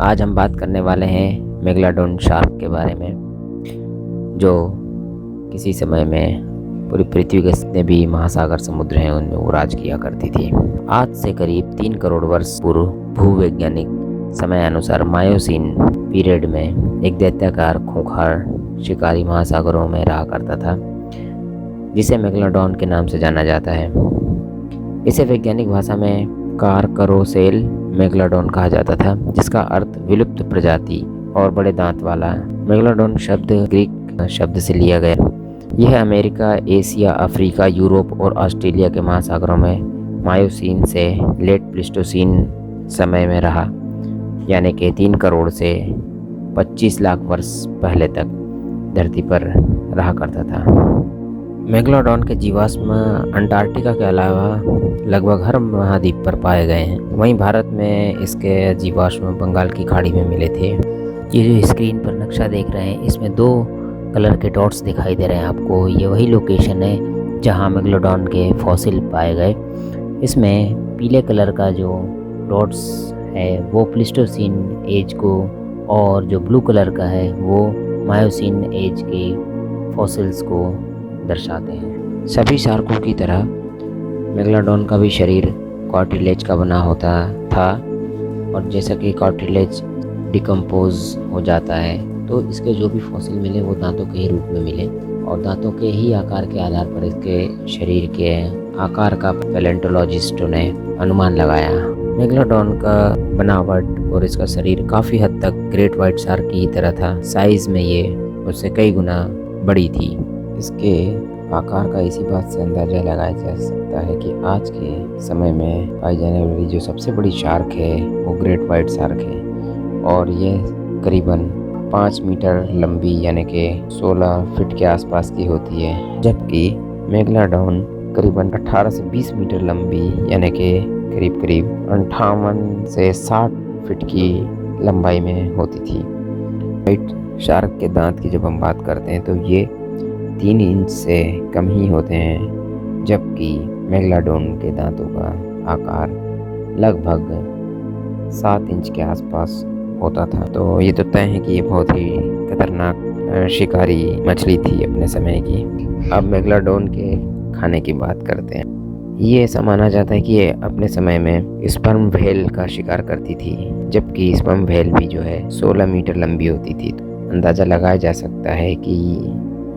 आज हम बात करने वाले हैं मेगलाडोन शार्क के बारे में, जो किसी समय में पूरी पृथ्वी के जितने भी महासागर समुद्र हैं उनमें वो राज किया करती थी। आज से करीब 3 करोड़ वर्ष पूर्व भूवैज्ञानिक समय अनुसार मायोसीन पीरियड में एक दैत्याकार खूंखार शिकारी महासागरों में रहा करता था, जिसे मेगलाडोन के नाम से जाना जाता है। इसे वैज्ञानिक भाषा में कार्करोसेल मेगलाडोन कहा जाता था, जिसका अर्थ विलुप्त प्रजाति और बड़े दांत वाला। मेगलाडोन शब्द ग्रीक शब्द से लिया गया। यह अमेरिका, एशिया, अफ्रीका, यूरोप और ऑस्ट्रेलिया के महासागरों में मायोसीन से लेट प्लीस्टोसीन समय में रहा, यानी कि 3 करोड़ से 25 लाख वर्ष पहले तक धरती पर रहा करता था। मेगलाडोन के जीवाश्म अंटार्कटिका के अलावा लगभग हर महाद्वीप पर पाए गए हैं। वहीं भारत में इसके जीवाश्म बंगाल की खाड़ी में मिले थे। ये जो स्क्रीन पर नक्शा देख रहे हैं, इसमें 2 कलर के डॉट्स दिखाई दे रहे हैं आपको। ये वही लोकेशन है जहां मेगलाडोन के फॉसिल पाए गए। इसमें पीले कलर का जो डॉट्स है वो प्लीस्टोसीन एज को, और जो ब्लू कलर का है वो मायोसीन एज के फॉसिल्स को दर्शाते हैं। सभी शार्कों की तरह मेगलाडोन का भी शरीर कार्टिलेज का बना होता था, और जैसा कि कार्टिलेज डिकम्पोज हो जाता है तो इसके जो भी फॉसिल मिले वो दांतों के ही रूप में मिले, और दांतों के ही आकार के आधार पर इसके शरीर के आकार का पैलेंटोलॉजिस्टों ने अनुमान लगाया। मेगलाडोन का बनावट और इसका शरीर काफ़ी हद तक ग्रेट वाइट शार्क की ही तरह था। साइज़ में ये उससे कई गुना बड़ी थी। इसके आकार का इसी बात से अंदाज़ा लगाया जा सकता है कि आज के समय में पाई जाने वाली जो सबसे बड़ी शार्क है वो ग्रेट वाइट शार्क है, और ये करीबन 5 मीटर लंबी यानी कि 16 फीट के आसपास की होती है, जबकि मेगलाडोन करीबन 18 से 20 मीटर लंबी यानी कि करीब 58 से 60 फीट की लंबाई में होती थी। वाइट शार्क के दांत की जब हम बात करते हैं तो ये 3 इंच से कम ही होते हैं, जबकि मेगलाडोन के दांतों का आकार लगभग 7 इंच के आसपास होता था। तो ये तो तय है कि ये बहुत ही खतरनाक शिकारी मछली थी अपने समय की। अब मेगलाडोन के खाने की बात करते हैं। ये ऐसा माना जाता है कि ये अपने समय में स्पर्म व्हेल का शिकार करती थी, जबकि स्पर्म व्हेल भी जो है 16 मीटर लंबी होती थी। अंदाज़ा लगाया जा सकता है कि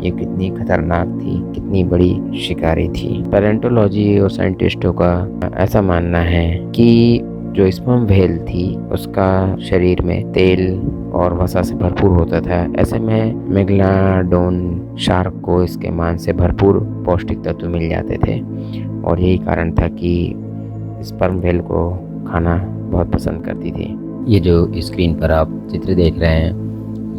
ये कितनी खतरनाक थी, कितनी बड़ी शिकारी थी। पैलेंटोलॉजी और साइंटिस्टों का ऐसा मानना है कि जो स्पर्म व्हेल थी उसका शरीर में तेल और वसा से भरपूर होता था। ऐसे में मेगलाडोन शार्क को इसके मांस से भरपूर पौष्टिक तत्व मिल जाते थे, और यही कारण था कि स्पर्म व्हेल को खाना बहुत पसंद करती थी। ये जो स्क्रीन पर आप चित्र देख रहे हैं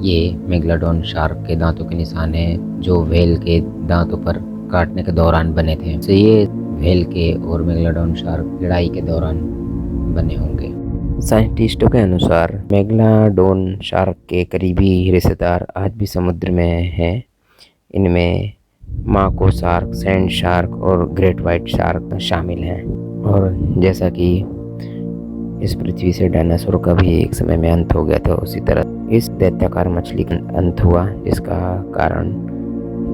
ये मेगलाडोन शार्क के दांतों के निशान हैं, जो व्हेल के दांतों पर काटने के दौरान बने थे। तो ये व्हेल के और मेगलाडोन शार्क लड़ाई के दौरान बने होंगे। साइंटिस्टों के अनुसार मेगलाडोन शार्क के करीबी रिश्तेदार आज भी समुद्र में हैं। इनमें माको शार्क, सैंड शार्क और ग्रेट वाइट शार्क शामिल हैं। और जैसा कि इस पृथ्वी से डायनासोर का भी एक समय में अंत हो गया था, उसी तरह इस दैत्याकार मछली का अंत हुआ, जिसका कारण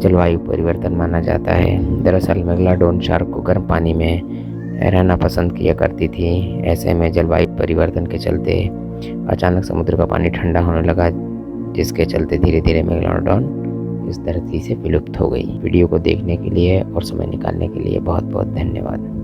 जलवायु परिवर्तन माना जाता है। दरअसल मेगलाडोन शार्क को गर्म पानी में रहना पसंद किया करती थी। ऐसे में जलवायु परिवर्तन के चलते अचानक समुद्र का पानी ठंडा होने लगा, जिसके चलते धीरे धीरे मेगलाडोन इस धरती से विलुप्त हो गई। वीडियो को देखने के लिए और समय निकालने के लिए बहुत बहुत धन्यवाद।